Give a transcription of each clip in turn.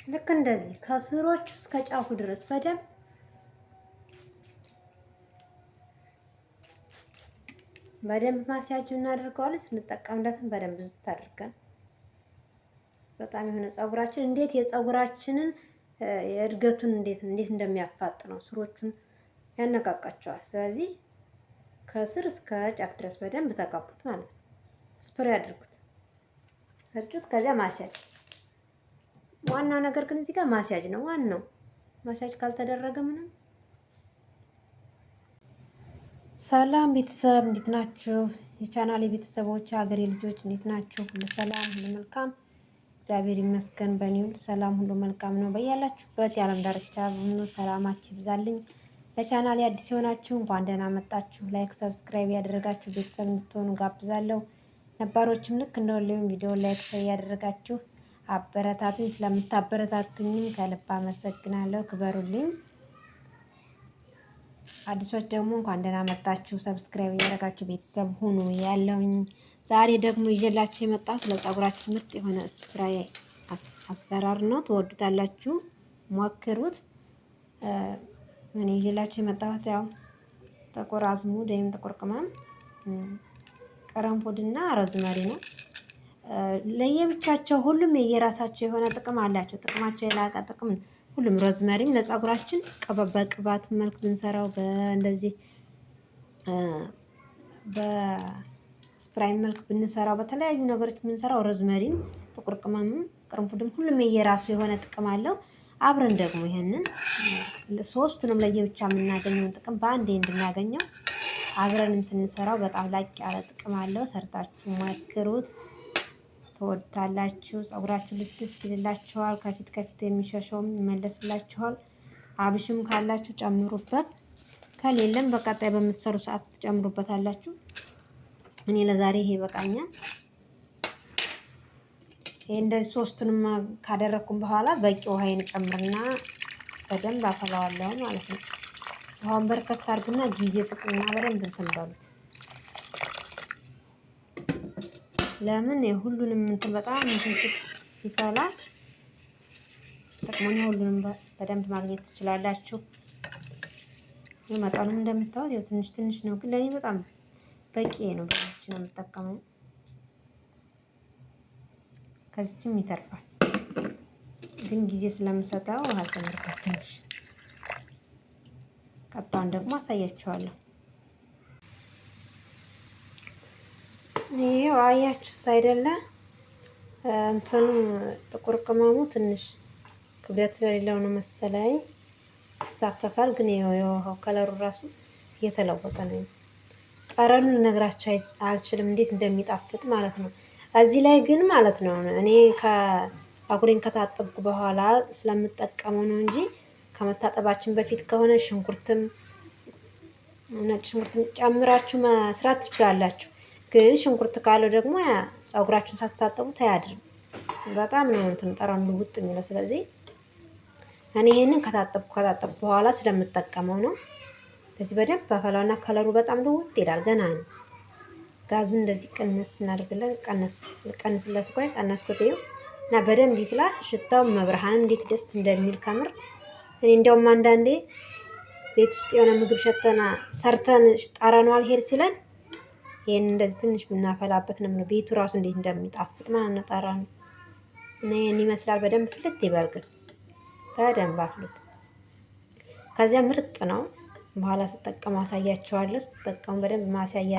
ልክ እንደዚህ ከስሮቹ እስከ ጫፉ ድረስ በደንብ ማስያጅ እናደርገዋለን። ስንጠቀምለትም በደንብ ዝት አድርገን በጣም የሆነ ፀጉራችን እንዴት የፀጉራችንን የእድገቱን እንዴት እንደሚያፋጥነው ስሮቹን ያነቃቃቸዋል። ስለዚህ ከስር እስከ ጫፍ ድረስ በደንብ ተቀቡት ማለት ነው። ስፕሬይ አድርጉት፣ እርጩት። ከዚያ ማስያጅ። ዋናው ነገር ግን እዚህ ጋር ማስያጅ ነው። ዋናው ማስያጅ ካልተደረገ ምንም። ሰላም ቤተሰብ እንዴት ናችሁ? የቻናሌ ቤተሰቦች፣ ሀገሬ ልጆች እንዴት ናችሁ? ሁሉ ሰላም፣ ሁሉ መልካም፣ እግዚአብሔር ይመስገን። በእኔ ሁሉ ሰላም፣ ሁሉ መልካም ነው። በያላችሁበት የዓለም ዳርቻ ሁሉ ሰላማችሁ ይብዛልኝ። ለቻናሌ አዲስ የሆናችሁ እንኳን ደህና መጣችሁ። ላይክ፣ ሰብስክራይብ ያደረጋችሁ ቤተሰብ እንድትሆኑ ጋብዛለሁ። ነባሮችም ልክ እንደሁሌም ቪዲዮ ላይክ ያደረጋችሁ አበረታቱኝ። ስለምታበረታቱኝም ከልብ አመሰግናለሁ። ክበሩልኝ። አዲሶች ደግሞ እንኳን ደህና መጣችሁ። ሰብስክራይብ ያደረጋችሁ ቤተሰብ ሁኑ ያለውኝ። ዛሬ ደግሞ ይዤላችሁ የመጣሁት ለፀጉራችን ምርጥ የሆነ ስፕራይ አሰራር ነው። ትወዱታላችሁ፣ ሞክሩት። እኔ ይዤላችሁ የመጣሁት ያው ጥቁር አዝሙድ ወይም ጥቁር ቅመም፣ ቅርንፉድና ሮዝመሪ ነው። ለየብቻቸው ሁሉም የየራሳቸው የሆነ ጥቅም አላቸው። ጥቅማቸው የላቀ ጥቅም ነው። ሁሉም ሮዝመሪም ለፀጉራችን በቅባት መልክ ብንሰራው፣ በእንደዚህ በስፕራይ መልክ ብንሰራው፣ በተለያዩ ነገሮች ብንሰራው፣ ሮዝመሪም ጥቁር ቅመምም ቅርንፉድም ሁሉም የየራሱ የሆነ ጥቅም አለው። አብረን ደግሞ ይሄንን ሶስቱንም ለየብቻ የምናገኘውን ጥቅም በአንዴ እንድናገኘው አብረንም ስንሰራው በጣም ላቅ ያለ ጥቅም አለው። ሰርታችሁ ሞክሩት፣ ትወዱታላችሁ። ፀጉራችሁ ልስልስ ይልላችኋል። ከፊት የሚሸሸውም ይመለስላችኋል። አብሽም ካላችሁ ጨምሩበት፣ ከሌለም በቀጣይ በምትሰሩ ሰዓት ትጨምሩበታላችሁ። እኔ ለዛሬ ይሄ በቃኛል። ይሄ እንደዚህ ሶስቱንም ካደረኩም በኋላ በቂ ውሃዬን ጨምርና በደንብ አፈላዋለሁ ማለት ነው። ውሃውን በርከት አድርጉና ጊዜ ስጡና በደንብ እንትን በሉት። ለምን የሁሉንም እንትን በጣም እንትን ሲፈላ ጥቅሙን ሁሉንም በደንብ ማግኘት ትችላላችሁ። መጠኑም እንደምታዩት ያው ትንሽ ትንሽ ነው፣ ግን ለኔ በጣም በቂ ነው። በዚች ነው የምጠቀመው። ከዚችም ይተርፋል፣ ግን ጊዜ ስለምሰጠው አልጨምርበት ትንሽ። ቀጣውን ደግሞ አሳያችኋለሁ። ይሄው አያችሁት አይደለ? እንትኑ ጥቁር ቅመሙ ትንሽ ክብደት ስለሌለው ነው መሰለኝ ሳፈፋል። ግን የውሃው ከለሩ ራሱ እየተለወጠ ነው። ጠረኑን ልነግራችሁ አልችልም እንዴት እንደሚጣፍጥ ማለት ነው። እዚህ ላይ ግን ማለት ነው እኔ ፀጉሬን ከታጠብኩ በኋላ ስለምጠቀመው ነው እንጂ ከመታጠባችን በፊት ከሆነ ሽንኩርትም ነጭ ሽንኩርትም ጨምራችሁ መስራት ትችላላችሁ። ግን ሽንኩርት ካለው ደግሞ ፀጉራችሁን ሳትታጠቡ ታያድርም። በጣም ነው እንትን ጠረኑ ውጥ የሚለው። ስለዚህ እኔ ይሄንን ከታጠብኩ በኋላ ስለምጠቀመው ነው። ስለዚህ በደንብ አፈላውና ከለሩ በጣም ልውጥ ይላል። ገና ነው። ጋዙን እንደዚህ ቀነስ እናደርግለት። ቀነስለት ቆይ ቀነስኩት እና በደንብ ይፍላ። ሽታው መብርሃን እንዴት ደስ እንደሚል ከምር። እኔ እንደውም አንዳንዴ ቤት ውስጥ የሆነ ምግብ ሰርተን ጠረኑ አልሄድ ሲለን ይሄን እንደዚህ ትንሽ ብናፈላበት ነው ቤቱ ራሱ እንዴት እንደሚጣፍጥ ማለት ነው። ጠረኑ እና ይሄን ይመስላል። በደንብ ፍልት ይበል፣ ግን በደንብ አፍሉት። ከዚያ ምርጥ ነው። በኋላ ስጠቀሙ አሳያችኋለሁ። ስትጠቀሙ በደንብ ማስያጅ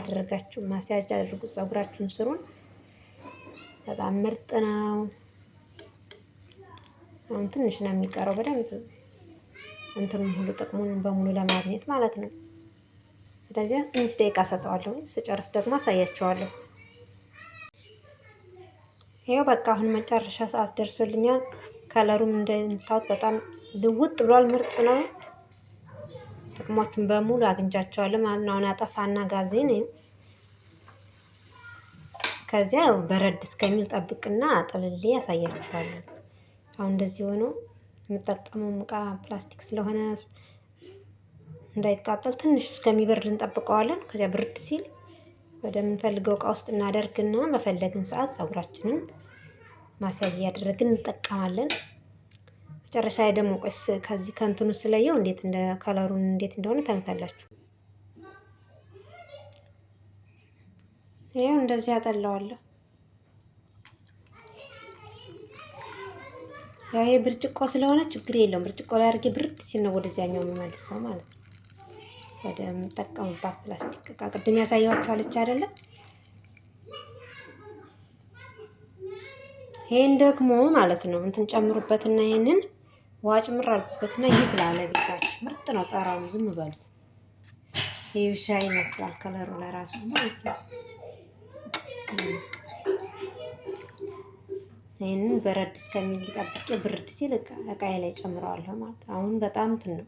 አድርጉት ፀጉራችሁን ስሩን። በጣም ምርጥ ነው። አሁን ትንሽ ነው የሚቀረው በደንብ እንትኑን ሁሉ ጥቅሙን በሙሉ ለማግኘት ማለት ነው። ስለዚህ ትንሽ ደቂቃ ሰጠዋለሁ። ስጨርስ ደግሞ አሳያችኋለሁ። ይሄው በቃ አሁን መጨረሻ ሰዓት ደርሶልኛል። ከለሩም እንደምታውቁት በጣም ልውጥ ብሏል። ምርጥ ነው። ጥቅሞቹን በሙሉ አግኝቻቸዋለሁ ማለት ነው። አሁን አጠፋና ጋዜን ከዚያ በረድ እስከሚል ጠብቅና አጥልሌ ያሳያችኋለሁ። አሁን እንደዚህ ሆኖ የምጠቀመው ዕቃ ፕላስቲክ ስለሆነ እንዳይቃጠል ትንሽ እስከሚበርድ እንጠብቀዋለን። ከዚያ ብርድ ሲል ወደምንፈልገው ዕቃ ውስጥ እናደርግና በፈለግን ሰዓት ፀጉራችንን ማስያዝ እያደረግን እንጠቀማለን። መጨረሻ ላይ ደግሞ ቆስ ከዚህ ከእንትኑ ስለየው እንዴት እንደ ከለሩን እንዴት እንደሆነ ታዩታላችሁ። ይሄው እንደዚህ አጠላዋለሁ። ያው ይሄ ብርጭቆ ስለሆነ ችግር የለውም። ብርጭቆ ላይ አድርጌ ብርድ ሲል ነው ወደዚያኛው የምመልሰው ማለት ነው። ወደ ምጠቀምባት ፕላስቲክ እቃ ቅድም ያሳየኋችሁ አለች አይደለም። ይሄን ደግሞ ማለት ነው እንትን ጨምሩበትና ይሄንን ውሃ ጭምር አድርጉበትና ይፍላል። ቤታችሁ ምርጥ ነው። ጠራኑ ዝም በሉት። ይሄ ሻይ ይመስላል ከለሩ ለራሱ ማለት ነው። ይሄንን በረድ እስከሚል ጠብቄ ብርድ ሲል እቃዬ ላይ ጨምረዋለሁ ማለት ነው። አሁን በጣም እንትን ነው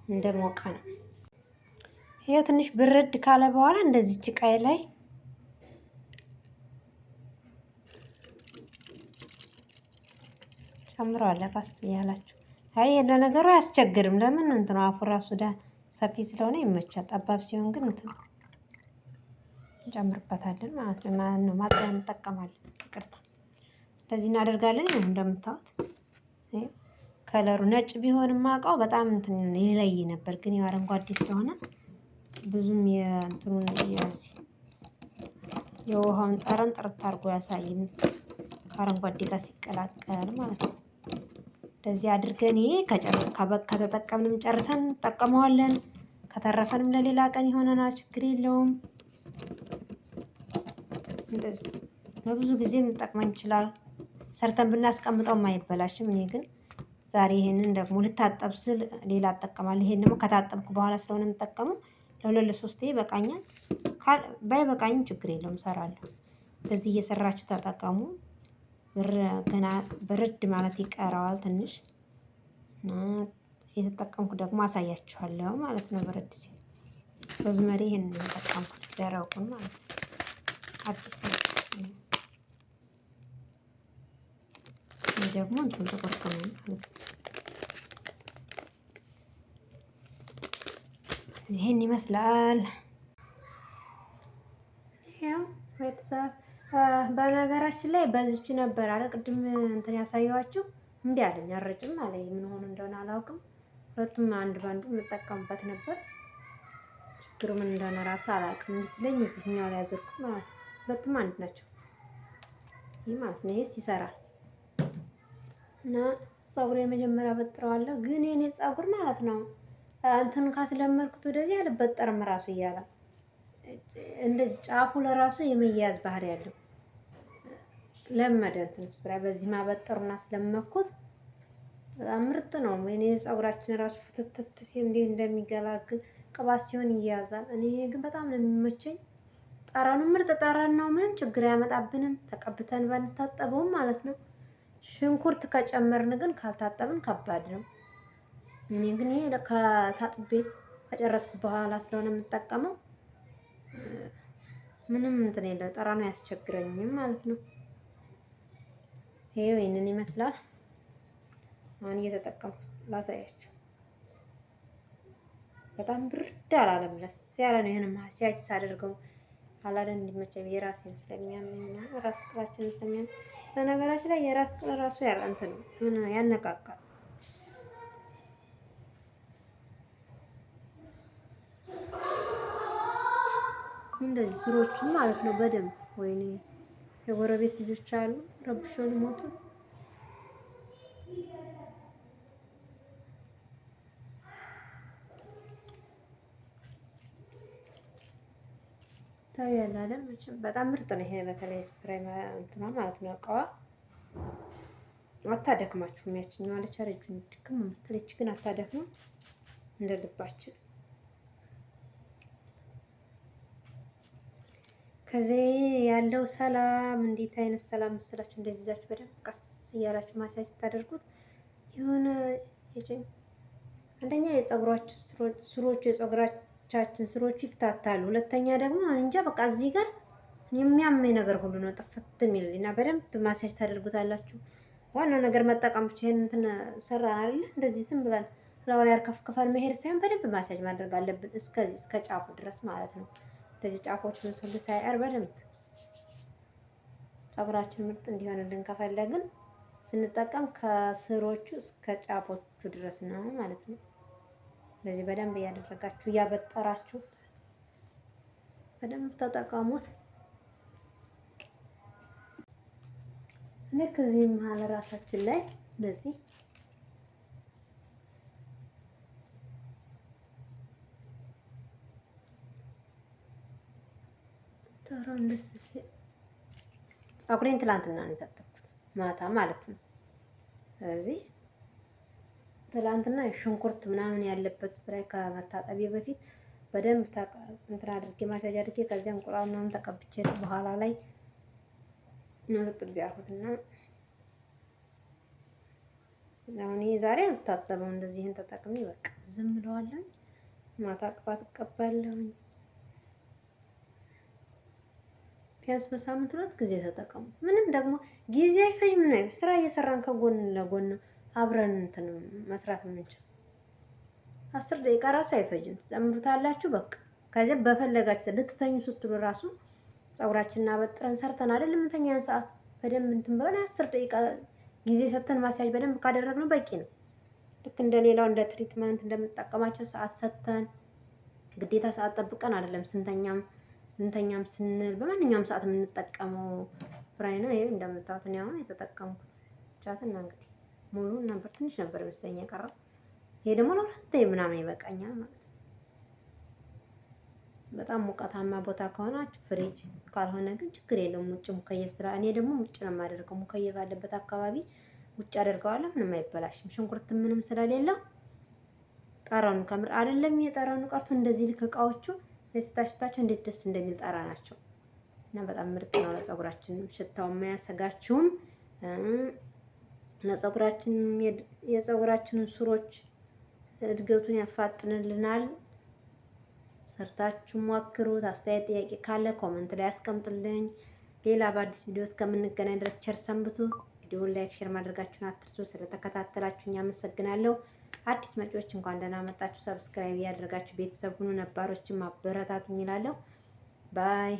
እንደ ሞቀ ነው። ይሄ ትንሽ ብርድ ካለ በኋላ እንደዚህ እቃዬ ላይ ጨምረዋለሁ። ቀስ እያላችሁ አይ ለነገሩ አያስቸግርም። ለምን እንትን አፉ ራሱ ሰፊ ስለሆነ ይመቻል። ጠባብ ሲሆን ግን እንትን እንጨምርበታለን ማለት ነው። ማጥለያ እንጠቀማለን። ይቅርታ እንደዚህ እናደርጋለን። ይሄን እንደምታዩት ከለሩ ነጭ ቢሆንም ማውቀው በጣም እንትን ይለይ ነበር፣ ግን ያው አረንጓዴ ስለሆነ ብዙም የእንትኑን የውሃውን ጠረን ጥርት አድርጎ ያሳይም ከአረንጓዴ ጋር ሲቀላቀል ማለት ነው። እንደዚህ አድርገን ይሄ ከተጠቀምንም ጨርሰን እንጠቀመዋለን። ከተረፈንም ለሌላ ቀን ይሆነናል። ችግር የለውም። እንደዚህ ለብዙ ጊዜ ልንጠቅመን ይችላል። ሰርተን ብናስቀምጠውም አይበላሽም። እኔ ግን ዛሬ ይሄንን ደግሞ ልታጠብ ስል ሌላ እጠቀማለሁ። ይሄን ደግሞ ከታጠብኩ በኋላ ስለሆነ የምጠቀመው ለሁለት ለሶስቴ በቃኛል። ባይበቃኝም ችግር የለውም እሰራለሁ። በዚህ እየሰራችሁ ተጠቀሙ። ገና በረድ ማለት ይቀረዋል ትንሽ እና የተጠቀምኩ ደግሞ አሳያችኋለሁ ማለት ነው። በረድ ሲል ሮዝመሪ ይሄንን የተጠቀምኩት ደረቁን ማለት ነው። አዲስ ነው። ይሄ ደግሞ እንትን ተቆርጠው ማለት ነው። ይሄን ይመስላል። ያው ቤተሰብ በነገራችን ላይ በዚች ነበር አለ ቅድም እንትን ያሳየኋችሁ እምቢ አለኝ። አረጭም አለኝ። ምን ሆኖ እንደሆነ አላውቅም። ሁለቱም አንድ ባንዱ እንጠቀምበት ነበር። ችግሩ ምን እንደሆነ ራሱ አላውቅም። ስለኝ እዚህኛው ላይ ያዞርኩት ማለት ነው። ሁለቱም አንድ ናቸው። ይሄ ማለት ነው። ይሄስ ይሰራል እና ፀጉሬን መጀመሪያ በጥረዋለሁ። ግን የኔ ፀጉር ማለት ነው እንትን ካስለመድኩት ወደዚህ አልበጠርም ራሱ እያለ እንደዚህ ጫፉ ለራሱ የመያዝ ባህሪ ያለው ለመደ እንትን ስፕራ በዚህ ማበጠሩና አስለመድኩት። በጣም ምርጥ ነው። እኔ ፀጉራችን ራሱ ፍትትት ሲል እንዴት እንደሚገላግል ቅባት ሲሆን ይያዛል። እኔ ግን በጣም ነው የሚመቸኝ። ጠረኑ ምርጥ ጠረን ነው። ምንም ችግር አያመጣብንም ተቀብተን ባንታጠበውም ማለት ነው። ሽንኩርት ከጨመርን ግን ካልታጠብን ከባድ ነው። እኔ ግን ይሄ ከታጥቤ ከጨረስኩ በኋላ ስለሆነ የምጠቀመው ምንም እንትን የለው ጠረኑ አያስቸግረኝም ማለት ነው። ይሄው ይሄንን ይመስላል። አሁን እየተጠቀምኩ ላሳያችሁ። በጣም ብርድ አላለም፣ ለስ ያለ ነው። ይሄን ማስያጅ ሳደርገው አላለን እንዲመቸኝ የራሴን ስለሚያመኝ ራስ ቅላችን ስለሚያመኝ። በነገራችን ላይ የራስ ቅል ራሱ ያለ እንትን ነው ያነቃቃል። እንደዚህ ስሮቹን ማለት ነው በደንብ ወይኔ የጎረቤት ልጆች አሉ ረብሾን ሞቱ። ታያለ አይደል? መቼም በጣም ምርጥ ነው ይሄ። በተለይ ስፕራይ እንትና ማለት ነው እቃዋ አታደክማችሁም። ያችኛው አለች አረጁን ድክም የምትለች ግን አታደክምም እንደ ልባችን። ከዚህ ያለው ሰላም እንዴት አይነት ሰላም መስላችሁ? እንደዚህ ይዛችሁ በደንብ ቀስ እያላችሁ ማሳጅ ስታደርጉት የሆነ አንደኛ የፀጉራችሁ ስሮቹ የፀጉራቻችን ስሮቹ ይፍታታሉ። ሁለተኛ ደግሞ እንጃ በቃ እዚህ ጋር የሚያመኝ ነገር ሁሉ ነው ጥፍት የሚልና በደንብ ማሳጅ ታደርጉታላችሁ። ዋናው ነገር መጠቀም ብቻ። ይሄን እንትን ሰራን አይደል? እንደዚህ ዝም ብለን ስራው ላይ አርከፍክፈን መሄድ ሳይሆን በደንብ ማሳጅ ማድረግ አለብን እስከዚህ እስከ ጫፉ ድረስ ማለት ነው። እንደዚህ ጫፎቹን ሁሉ ሳይቀር በደንብ ፀጉራችን ምርጥ እንዲሆንልን ከፈለግን ስንጠቀም ከስሮቹ እስከ ጫፎቹ ድረስ ነው ማለት ነው። እንደዚህ በደንብ እያደረጋችሁ እያበጠራችሁ በደንብ ተጠቀሙት። ልክ እዚህ መሀል ራሳችን ላይ እንደዚህ ፀጉሬን ትላንትና ነው የታጠብኩት ማታ ማለት ነው። ስለዚህ ትላንትና ሽንኩርት ምናምን ያለበት ስፕራይ ከመታጠቢ በፊት በደንብ እንትን አድርጌ ማሳጅ አድርጌ ከዚያ እንቁላል ምናምን ተቀብቼ በኋላ ላይ ነው ጥብ ያልኩትና አሁን ዛሬ አልታጠበም። እንደዚህን ተጠቅሜ በቃ ዝም ብለዋለሁ። ማታ ቅባት እቀባለሁኝ። ቢያንስ በሳምንት 2 ጊዜ ተጠቀሙ። ምንም ደግሞ ጊዜ አይፈጅ። ምን አይነት ስራ እየሰራን ከጎን ለጎን አብረን እንትን መስራት የምንችል 10 ደቂቃ ራሱ አይፈጅም። ትጨምሩታላችሁ በቃ ከዚያ በፈለጋችሁ ልትተኙ ስትሉ ራሱ ፀጉራችንን አበጥረን ሰርተን አይደል የምንተኛን ሰዓት በደንብ እንትን ብለን 10 ደቂቃ ጊዜ ሰተን ማሳጅ በደንብ ካደረግነው በቂ ነው። ልክ እንደሌላው እንደ ትሪትመንት እንደምንጠቀማቸው ሰዓት ሰተን ግዴታ ሰዓት ጠብቀን አይደለም ስንተኛም ስንል በማንኛውም ሰዓት የምንጠቀመው ፍራይ ነው። ይሄ እንደምታዩት ነው አሁን የተጠቀምኩት ቻትና እንግዲህ ሙሉ ነበር ትንሽ ነበር መሰለኝ የቀረው። ይሄ ደግሞ ለሁለት ምናምን ይበቃኛል ማለት ነው። በጣም ሙቀታማ ቦታ ከሆናችሁ ፍሪጅ፣ ካልሆነ ግን ችግር የለውም ውጭ ሙከየፍ ስራ። እኔ ደግሞ ውጭ ነው የማደርገው። ሙከየፍ ያለበት አካባቢ ውጭ አደርገዋለሁ። ምንም አይበላሽም። ሽንኩርት ምንም ስለሌለው ጠረኑ ከምር አይደለም የጠረኑ ቀርቶ እንደዚህ ልክ እቃዎቹ ለስታሽታቸው እንዴት ደስ እንደሚል ጠራ ናቸው እና በጣም ምርጥ ነው። ለፀጉራችን ሽታው የማያሰጋችሁም ለፀጉራችን የፀጉራችንን ሱሮች እድገቱን ያፋጥንልናል። ሰርታችሁ ሞክሩት። አስተያየት ጥያቄ ካለ ኮመንት ላይ አስቀምጡልኝ። ሌላ በአዲስ ቪዲዮ እስከምንገናኝ ድረስ ቸር ሰንብቱ። ቪዲዮውን ላይክ፣ ሼር ማድረጋችሁን አትርሱ። ስለተከታተላችሁኝ አመሰግናለሁ። አዲስ መጪዎች እንኳን ደህና መጣችሁ። ሰብስክራይብ ያደርጋችሁ ቤተሰብ ሁኑ። ነባሮችም አበረታቱኝ እላለሁ። ባይ